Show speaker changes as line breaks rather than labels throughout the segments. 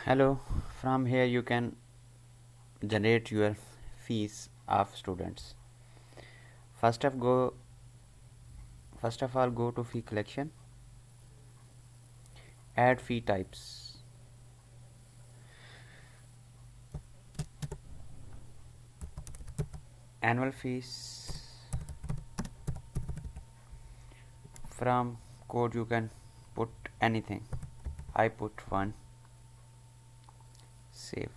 Hello, from here you can generate your fees of students. First of go first of all go to fee collection, add fee types. Annual fees, from code you can put anything. I put 1, save.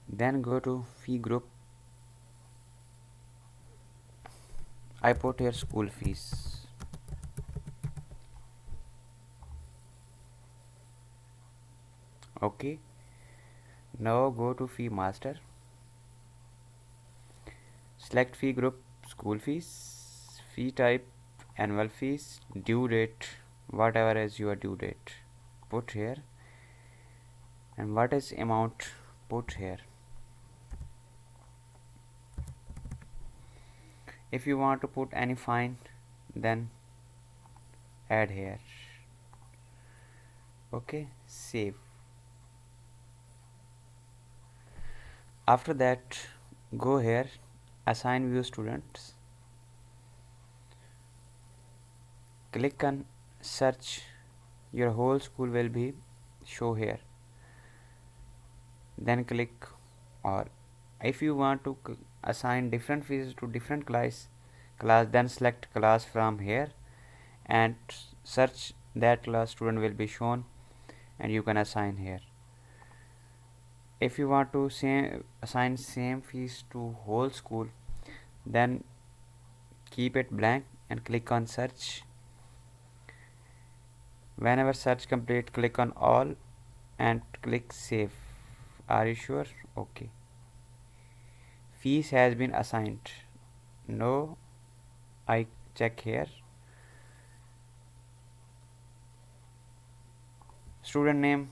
Then go to fee group. I put here school fees. Okay. Now go to fee master. Select fee group, school fees, fee type, annual fees, due date, whatever is your due date, put here, and what is amount, put here. If you want to put any fine, then add here. Okay, save. After that, go here, assign view students, click on search. Your whole school will be show here. Then click or if you want to assign different fees to different class, then select class from here and search that class student will be shown and you can assign here. If you want to assign same fees to whole school, then keep it blank and click on search. Whenever search complete, click on all and click save. Are you sure? Okay. Fees has been assigned. No, I check here. Student name,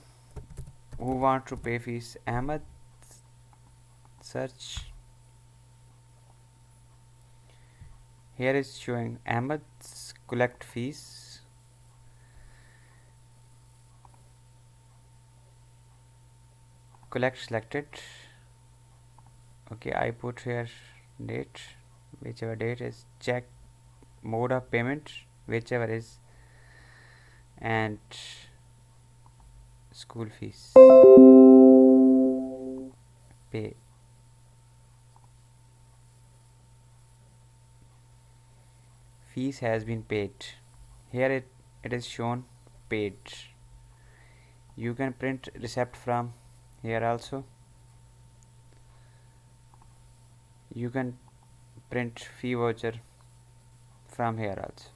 who want to pay fees, Ahmed. Search. Here is showing Ahmed's collect fees. Collect selected. Okay, I put here date, whichever date is, check mode of payment, whichever is, and school fees, pay. Fees has been paid. Here it is shown paid. You can print receipt from here also. You can print fee voucher from here also.